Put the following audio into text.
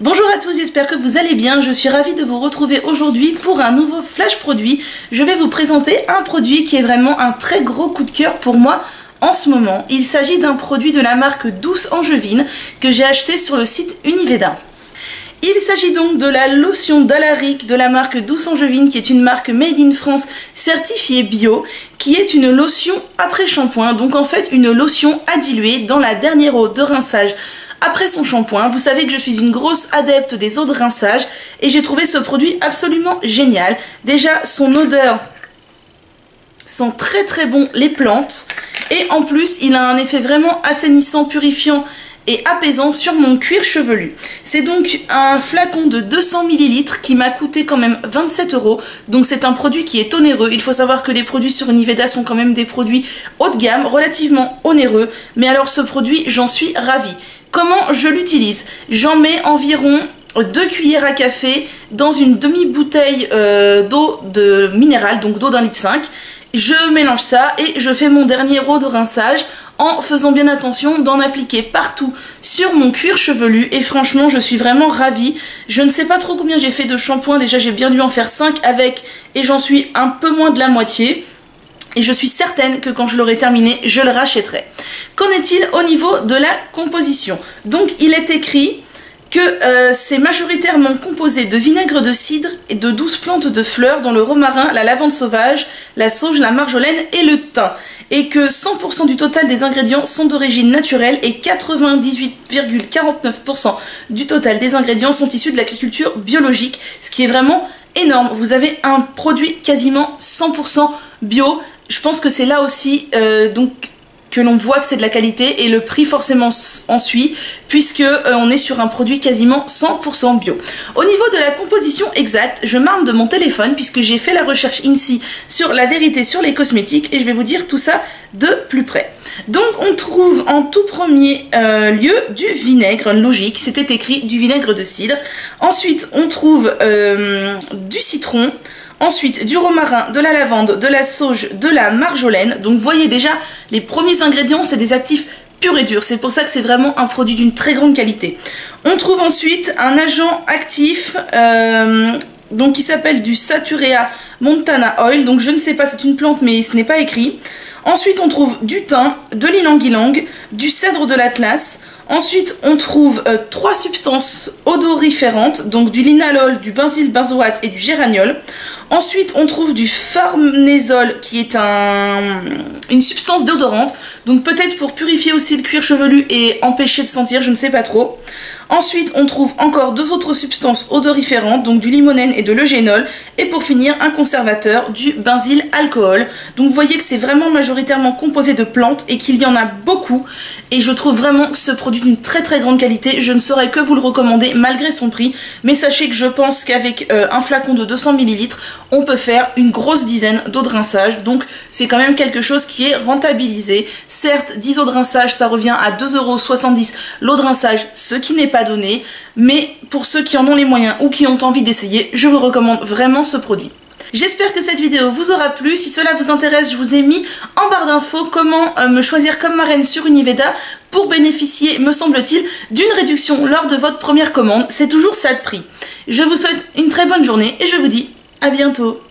Bonjour à tous, j'espère que vous allez bien. Je suis ravie de vous retrouver aujourd'hui pour un nouveau flash produit. Je vais vous présenter un produit qui est vraiment un très gros coup de cœur pour moi en ce moment. Il s'agit d'un produit de la marque Douce Angevine que j'ai acheté sur le site Univeda. Il s'agit donc de la lotion d'Alaric de la marque Douce Angevine, qui est une marque made in France certifiée bio, qui est une lotion après shampoing, donc en fait une lotion à diluer dans la dernière eau de rinçage après son shampoing. Vous savez que je suis une grosse adepte des eaux de rinçage et j'ai trouvé ce produit absolument génial. Déjà, son odeur sent très bon les plantes et en plus il a un effet vraiment assainissant, purifiant et apaisant sur mon cuir chevelu. C'est donc un flacon de 200 ml qui m'a coûté quand même 27 €. Donc c'est un produit qui est onéreux. Il faut savoir que les produits sur Univeda sont quand même des produits haut de gamme, relativement onéreux. Mais alors ce produit, j'en suis ravie. Comment je l'utilise? J'en mets environ 2 cuillères à café dans une demi-bouteille d'eau minérale, donc d'eau d'1,5 litre. Je mélange ça et je fais mon dernier eau de rinçage en faisant bien attention d'en appliquer partout sur mon cuir chevelu. Et franchement, je suis vraiment ravie. Je ne sais pas trop combien j'ai fait de shampoing. Déjà, j'ai bien dû en faire 5 avec et j'en suis un peu moins de la moitié. Et je suis certaine que quand je l'aurai terminé, je le rachèterai. Qu'en est-il au niveau de la composition? Donc, il est écrit que c'est majoritairement composé de vinaigre de cidre et de 12 plantes de fleurs dont le romarin, la lavande sauvage, la sauge, la marjolaine et le thym. Et que 100% du total des ingrédients sont d'origine naturelle et 98,49% du total des ingrédients sont issus de l'agriculture biologique, ce qui est vraiment énorme. Vous avez un produit quasiment 100% bio. Je pense que c'est là aussi que l'on voit que c'est de la qualité et le prix forcément en suit puisque on est sur un produit quasiment 100% bio. Au niveau de la composition exacte, je m'arme de mon téléphone puisque j'ai fait la recherche INSEE sur la vérité sur les cosmétiques et je vais vous dire tout ça de plus près. Donc on trouve en tout premier lieu du vinaigre, logique, c'était écrit du vinaigre de cidre. Ensuite on trouve du citron. Ensuite, du romarin, de la lavande, de la sauge, de la marjolaine. Donc, vous voyez déjà, les premiers ingrédients, c'est des actifs purs et durs. C'est pour ça que c'est vraiment un produit d'une très grande qualité. On trouve ensuite un agent actif qui s'appelle du Saturea Montana Oil. Donc, je ne sais pas, c'est une plante, mais ce n'est pas écrit. Ensuite, on trouve du thym, de l'ylang-ylang, du cèdre de l'Atlas. Ensuite, on trouve 3 substances odoriférantes, donc du linalol, du benzyl benzoate et du géraniol. Ensuite, on trouve du farnésol qui est une substance déodorante, donc peut-être pour purifier aussi le cuir chevelu et empêcher de sentir, je ne sais pas trop. Ensuite, on trouve encore 2 autres substances odoriférantes, donc du limonène et de l'eugénol. Et pour finir, un conservateur, du benzyl alcool. Donc vous voyez que c'est vraiment majoritairement composé de plantes et qu'il y en a beaucoup. Et je trouve vraiment ce produit d'une très grande qualité. Je ne saurais que vous le recommander malgré son prix. Mais sachez que je pense qu'avec un flacon de 200 ml, on peut faire une grosse dizaine d'eau de rinçage. Donc c'est quand même quelque chose qui est rentabilisé. Certes, 10 eaux de rinçage, ça revient à 2,70 € l'eau de rinçage, ce qui n'est pas donné. Mais pour ceux qui en ont les moyens ou qui ont envie d'essayer, je vous recommande vraiment ce produit. J'espère que cette vidéo vous aura plu. Si cela vous intéresse, je vous ai mis en barre d'infos comment me choisir comme marraine sur Univeda pour bénéficier, me semble-t-il, d'une réduction lors de votre première commande. C'est toujours ça de prix. Je vous souhaite une très bonne journée et je vous dis à bientôt.